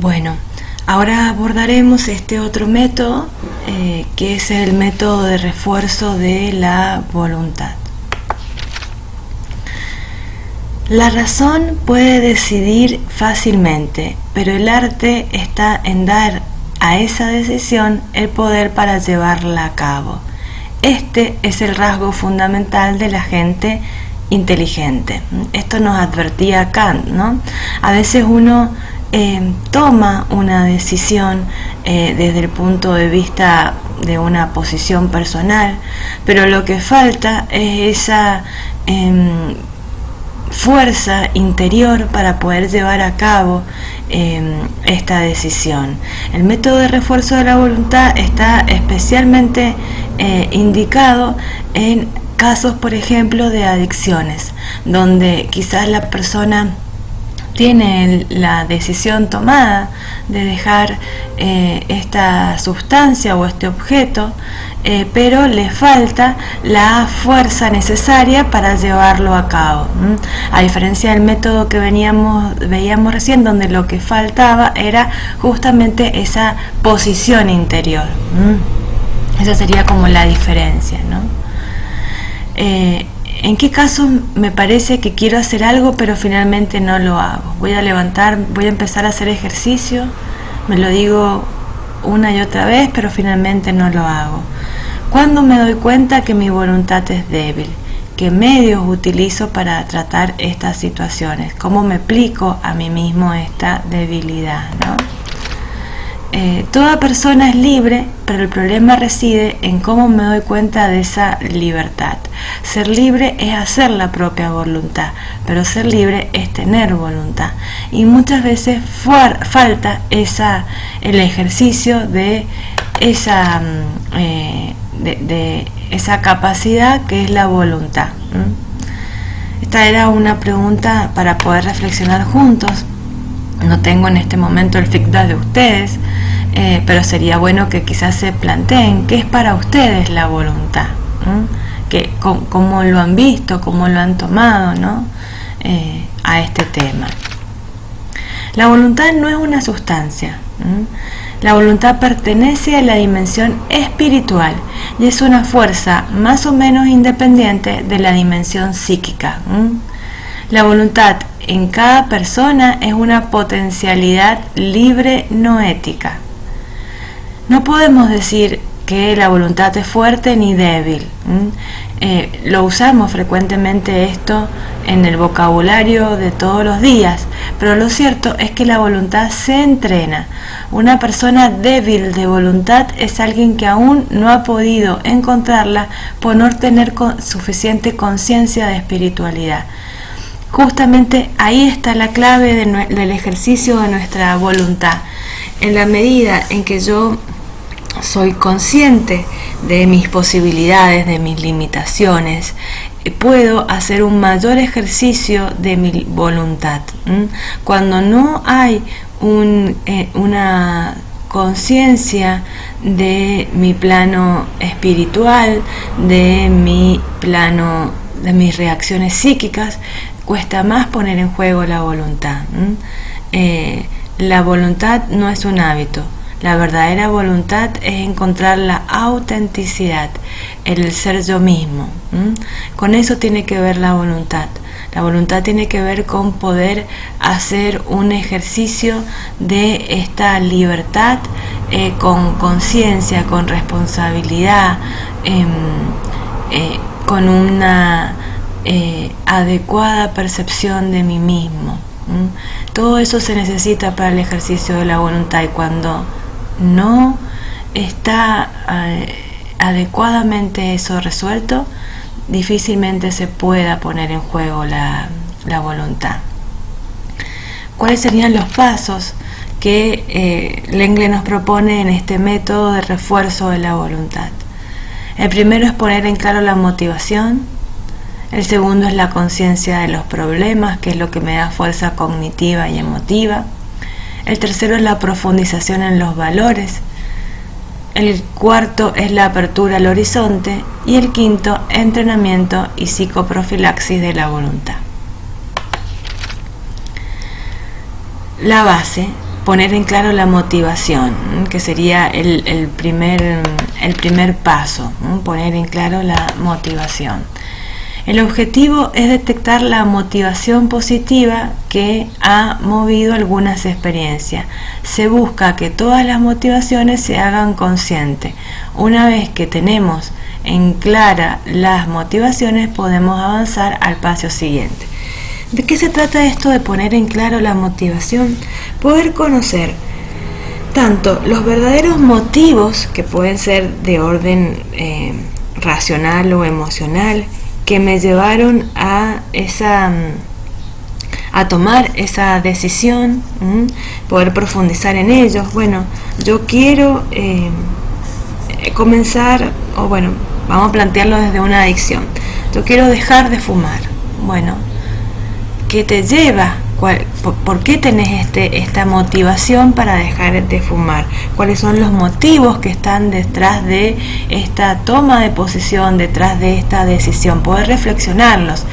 Bueno, ahora abordaremos este otro método, que es el método de refuerzo de la voluntad. La razón puede decidir fácilmente, pero el arte está en dar a esa decisión el poder para llevarla a cabo. Este es el rasgo fundamental de la gente inteligente. Esto nos advertía Kant, ¿no? A veces uno toma una decisión desde el punto de vista de una posición personal, pero lo que falta es esa fuerza interior para poder llevar a cabo esta decisión. El método de refuerzo de la voluntad está especialmente indicado en casos, por ejemplo, de adicciones, donde quizás la persona tiene la decisión tomada de dejar esta sustancia o este objeto, pero le falta la fuerza necesaria para llevarlo a cabo. A diferencia del método que veíamos recién, donde lo que faltaba era justamente esa posición interior. Esa sería como la diferencia, ¿no? ¿En qué caso me parece que quiero hacer algo pero finalmente no lo hago? Voy a empezar a hacer ejercicio, me lo digo una y otra vez, pero finalmente no lo hago. ¿Cuándo me doy cuenta que mi voluntad es débil? ¿Qué medios utilizo para tratar estas situaciones? ¿Cómo me aplico a mí mismo esta debilidad, ¿no? Toda persona es libre, pero el problema reside en cómo me doy cuenta de esa libertad. Ser libre es hacer la propia voluntad, pero ser libre es tener voluntad. Y muchas veces falta el ejercicio de esa capacidad que es la voluntad. Esta era una pregunta para poder reflexionar juntos. No tengo en este momento el feedback de ustedes, pero sería bueno que quizás se planteen qué es para ustedes la voluntad, cómo lo han visto, cómo lo han tomado, ¿no? A este tema. La voluntad no es una sustancia. La voluntad pertenece a la dimensión espiritual y es una fuerza más o menos independiente de la dimensión psíquica. La voluntad en cada persona es una potencialidad libre no ética. No podemos decir que la voluntad es fuerte ni débil. Lo usamos frecuentemente esto en el vocabulario de todos los días, pero lo cierto es que la voluntad se entrena. Una persona débil de voluntad es alguien que aún no ha podido encontrarla por no tener suficiente conciencia de espiritualidad. Justamente ahí está la clave del ejercicio de nuestra voluntad. En la medida en que yo soy consciente de mis posibilidades, de mis limitaciones, puedo hacer un mayor ejercicio de mi voluntad. Cuando no hay una conciencia de mi plano espiritual, de mi plano, de mis reacciones psíquicas, cuesta más poner en juego la voluntad. La voluntad no es un hábito. La verdadera voluntad es encontrar la autenticidad, el ser yo mismo. Con eso tiene que ver la voluntad. La voluntad tiene que ver con poder hacer un ejercicio de esta libertad con conciencia, con responsabilidad, con una adecuada percepción de mí mismo. Todo eso se necesita para el ejercicio de la voluntad, y cuando no está adecuadamente eso resuelto, difícilmente se pueda poner en juego la voluntad. ¿Cuáles serían los pasos que Lengle nos propone en este método de refuerzo de la voluntad? El primero es poner en claro la motivación. El segundo es la conciencia de los problemas, que es lo que me da fuerza cognitiva y emotiva. El tercero es la profundización en los valores. El cuarto es la apertura al horizonte. Y el quinto, entrenamiento y psicoprofilaxis de la voluntad. La base poner en claro la motivación, que sería el primer paso, poner en claro la motivación. El objetivo es detectar la motivación positiva que ha movido algunas experiencias. Se busca que todas las motivaciones se hagan conscientes. Una vez que tenemos en clara las motivaciones, podemos avanzar al paso siguiente. ¿De qué se trata esto de poner en claro la motivación? Poder conocer tanto los verdaderos motivos, que pueden ser de orden racional o emocional, que me llevaron a tomar esa decisión, poder profundizar en ellos. Bueno, yo quiero comenzar, o bueno, vamos a plantearlo desde una adicción. Yo quiero dejar de fumar. Bueno, ¿qué te lleva? ¿Por qué tenés esta motivación para dejar de fumar? ¿Cuáles son los motivos que están detrás de esta toma de posición, detrás de esta decisión? Poder reflexionarlos.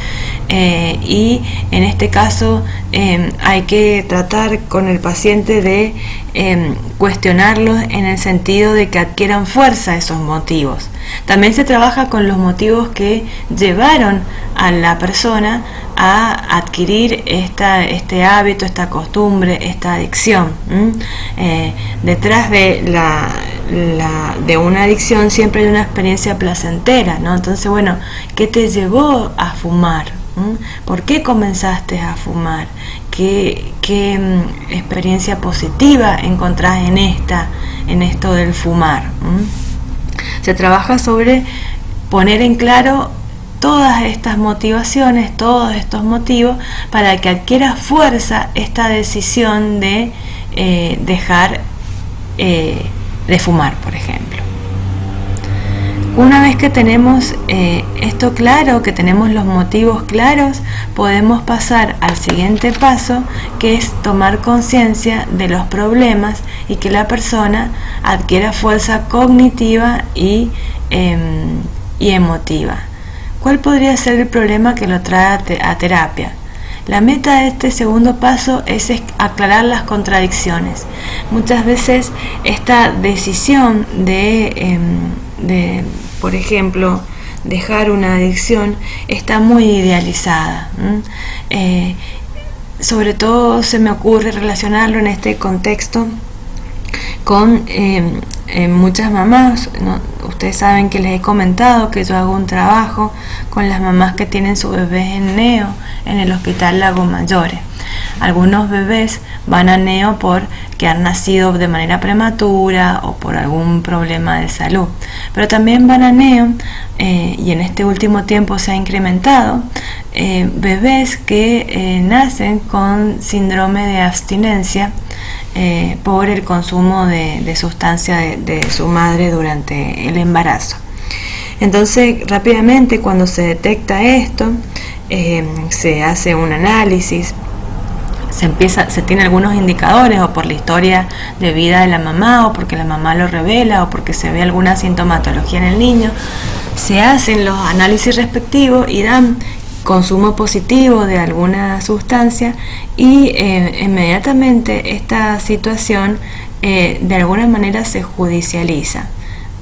Y en este caso hay que tratar con el paciente de cuestionarlos en el sentido de que adquieran fuerza esos motivos. También se trabaja con los motivos que llevaron a la persona a adquirir este hábito, esta costumbre, esta adicción. Detrás de una adicción siempre hay una experiencia placentera, ¿no? Entonces, bueno, ¿qué te llevó a fumar? ¿Por qué comenzaste a fumar? ¿Qué experiencia positiva encontrás en esto del fumar? Se trabaja sobre poner en claro todas estas motivaciones, todos estos motivos, para que adquiera fuerza esta decisión de dejar de fumar, por ejemplo. Una vez que tenemos esto claro, que tenemos los motivos claros, podemos pasar al siguiente paso, que es tomar conciencia de los problemas y que la persona adquiera fuerza cognitiva y emotiva. ¿Cuál podría ser el problema que lo trae a terapia? La meta de este segundo paso es aclarar las contradicciones. Muchas veces esta decisión de por ejemplo, dejar una adicción está muy idealizada. Sobre todo se me ocurre relacionarlo en este contexto con muchas mamás, ¿no? Ustedes saben que les he comentado que yo hago un trabajo con las mamás que tienen sus bebés en neo en el Hospital Lago Mayores. Algunos bebés van a neo porque han nacido de manera prematura o por algún problema de salud, pero también van a neo y en este último tiempo se ha incrementado bebés que nacen con síndrome de abstinencia por el consumo de sustancia de su madre durante el embarazo. Entonces, rápidamente, cuando se detecta esto, se hace un análisis, se tiene algunos indicadores, o por la historia de vida de la mamá, o porque la mamá lo revela, o porque se ve alguna sintomatología en el niño. Se hacen los análisis respectivos y dan consumo positivo de alguna sustancia, y inmediatamente esta situación de alguna manera se judicializa.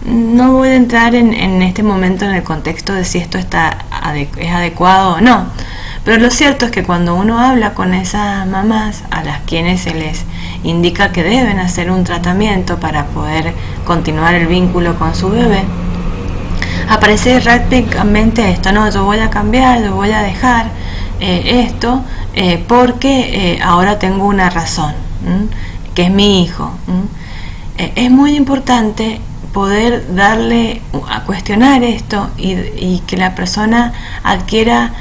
No voy a entrar en este momento en el contexto de si esto es adecuado o no, pero lo cierto es que cuando uno habla con esas mamás a las quienes se les indica que deben hacer un tratamiento para poder continuar el vínculo con su bebé, aparece rápidamente esto: no, yo voy a cambiar, yo voy a dejar esto porque ahora tengo una razón, que es mi hijo. Es muy importante poder a cuestionar esto y que la persona adquiera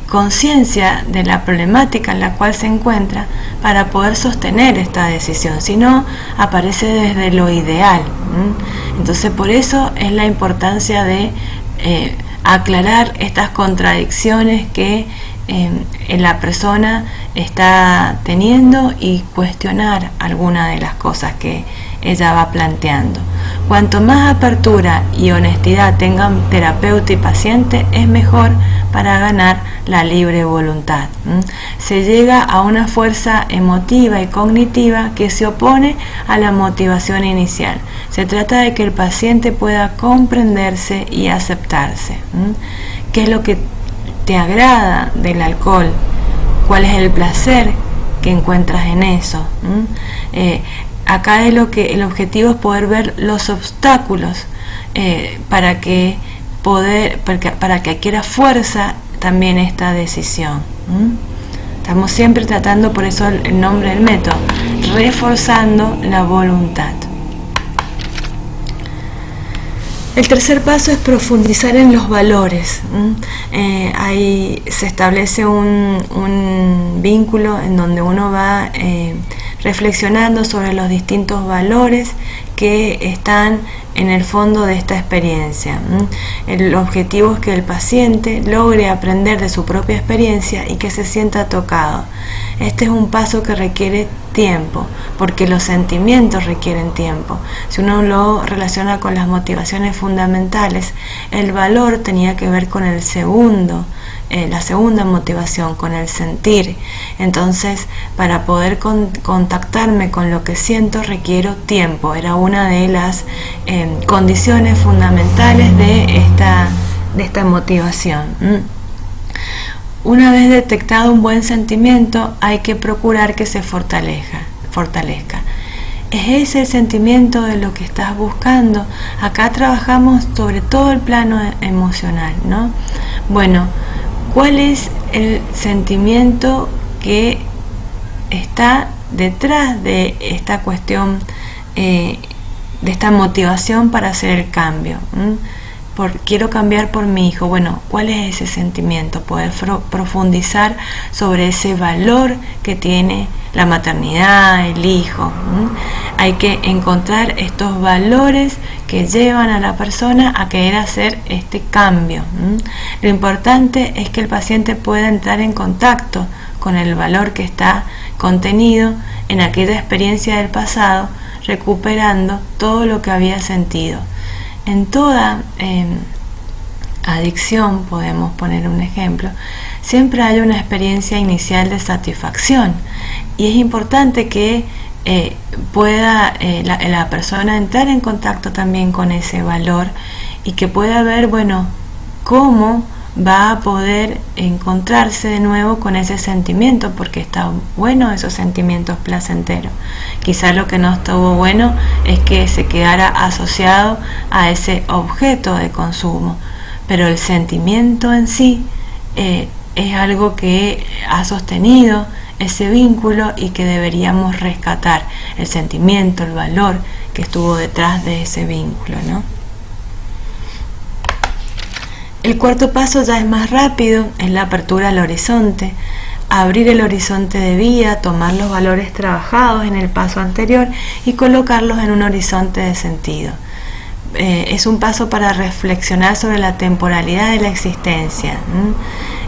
conciencia de la problemática en la cual se encuentra para poder sostener esta decisión. Si no, aparece desde lo ideal. Entonces, por eso es la importancia de aclarar estas contradicciones que la persona está teniendo y cuestionar alguna de las cosas que ella va planteando. Cuanto más apertura y honestidad tengan terapeuta y paciente, es mejor para ganar la libre voluntad. Se llega a una fuerza emotiva y cognitiva que se opone a la motivación inicial. Se trata de que el paciente pueda comprenderse y aceptarse. ¿Qué es lo que te agrada del alcohol? ¿Cuál es el placer que encuentras en eso? Acá es el objetivo es poder ver los obstáculos para que adquiera fuerza también esta decisión. Estamos siempre tratando, por eso el nombre del método, reforzando la voluntad. El tercer paso es profundizar en los valores. Ahí se establece un vínculo en donde uno va reflexionando sobre los distintos valores que están en el fondo de esta experiencia. El objetivo es que el paciente logre aprender de su propia experiencia y que se sienta tocado. Este es un paso que requiere tiempo, porque los sentimientos requieren tiempo. Si uno lo relaciona con las motivaciones fundamentales, el valor tenía que ver con la segunda motivación, con el sentir. Entonces, para poder contactarme con lo que siento, requiero tiempo. Era una de las condiciones fundamentales de esta motivación. Una vez detectado un buen sentimiento, hay que procurar que se fortalezca. ¿Es ese el sentimiento de lo que estás buscando? Acá trabajamos sobre todo el plano emocional, ¿no? Bueno, ¿cuál es el sentimiento que está detrás de esta cuestión, de esta motivación para hacer el cambio? Quiero cambiar por mi hijo. Bueno, ¿cuál es ese sentimiento? Poder profundizar sobre ese valor que tiene la maternidad, el hijo. Hay que encontrar estos valores que llevan a la persona a querer hacer este cambio. Lo importante es que el paciente pueda entrar en contacto con el valor que está contenido en aquella experiencia del pasado, recuperando todo lo que había sentido. En toda adicción, podemos poner un ejemplo, siempre hay una experiencia inicial de satisfacción, y es importante que pueda la persona entrar en contacto también con ese valor y que pueda ver, bueno, cómo va a poder encontrarse de nuevo con ese sentimiento, porque está bueno esos sentimientos placenteros. Quizás lo que no estuvo bueno es que se quedara asociado a ese objeto de consumo, pero el sentimiento en sí es algo que ha sostenido ese vínculo y que deberíamos rescatar, el sentimiento, el valor que estuvo detrás de ese vínculo, ¿no? El cuarto paso ya es más rápido, es la apertura al horizonte, abrir el horizonte de vida, tomar los valores trabajados en el paso anterior y colocarlos en un horizonte de sentido. Es un paso para reflexionar sobre la temporalidad de la existencia.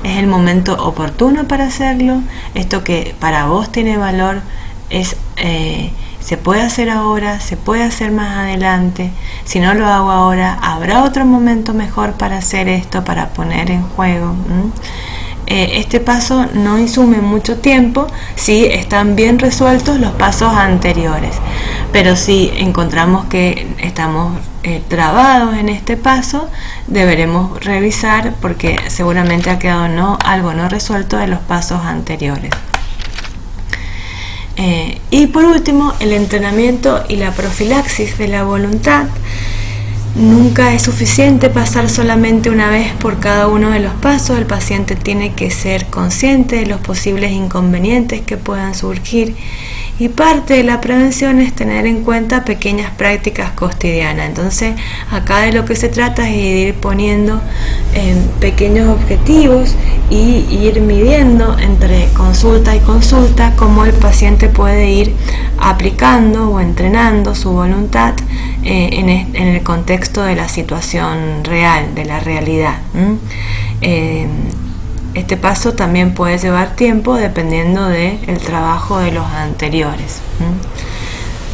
Es el momento oportuno para hacerlo. Esto que para vos tiene valor se puede hacer ahora, se puede hacer más adelante. Si no lo hago ahora, habrá otro momento mejor para hacer esto, para poner en juego. Este paso no insume mucho tiempo si están bien resueltos los pasos anteriores, pero si encontramos que estamos trabados en este paso, deberemos revisar porque seguramente ha quedado algo no resuelto de los pasos anteriores. Y por último, el entrenamiento y la profilaxis de la voluntad. Nunca es suficiente pasar solamente una vez por cada uno de los pasos. El paciente tiene que ser consciente de los posibles inconvenientes que puedan surgir, y parte de la prevención es tener en cuenta pequeñas prácticas cotidianas. Entonces acá de lo que se trata es de ir poniendo pequeños objetivos y ir midiendo entre consulta y consulta cómo el paciente puede ir aplicando o entrenando su voluntad en el contexto de la situación real, de la realidad. Este paso también puede llevar tiempo dependiendo del trabajo de los anteriores.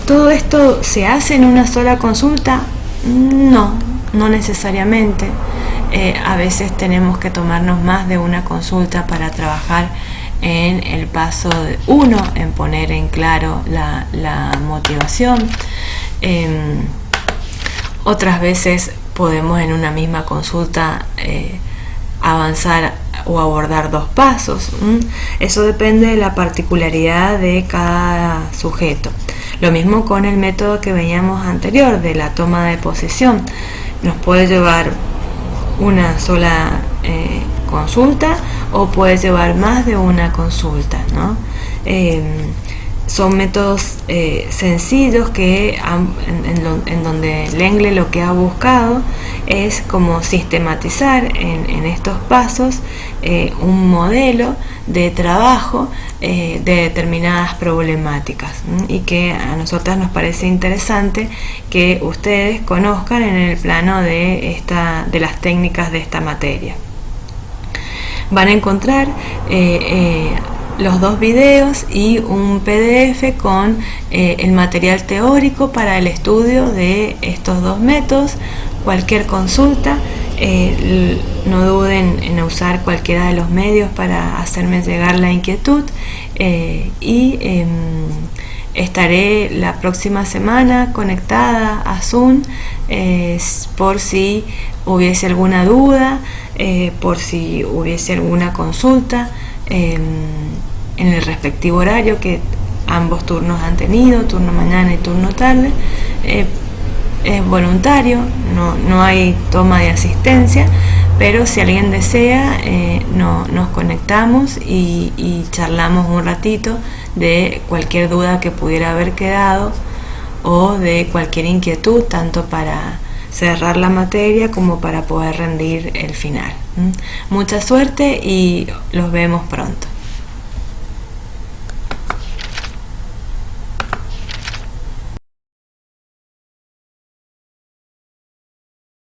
¿Todo esto se hace en una sola consulta? No necesariamente. A veces tenemos que tomarnos más de una consulta para trabajar en el paso 1, en poner en claro la motivación. Otras veces podemos en una misma consulta avanzar o abordar 2 pasos. Eso depende de la particularidad de cada sujeto. Lo mismo con el método que veíamos anterior de la toma de posición. Nos puede llevar una sola consulta o puede llevar más de una consulta, ¿no? Son métodos sencillos que en donde Lengle lo que ha buscado es como sistematizar en estos pasos un modelo de trabajo de determinadas problemáticas, y que a nosotras nos parece interesante que ustedes conozcan en el plano de las técnicas de esta materia. Van a encontrar los 2 videos y un PDF con el material teórico para el estudio de estos 2 métodos. Cualquier consulta, no duden en usar cualquiera de los medios para hacerme llegar la inquietud, y estaré la próxima semana conectada a Zoom por si hubiese alguna duda, por si hubiese alguna consulta en el respectivo horario que ambos turnos han tenido, turno mañana y turno tarde. Es voluntario, no hay toma de asistencia, pero si alguien desea, nos conectamos y charlamos un ratito de cualquier duda que pudiera haber quedado o de cualquier inquietud, tanto para cerrar la materia como para poder rendir el final. Mucha suerte y los vemos pronto.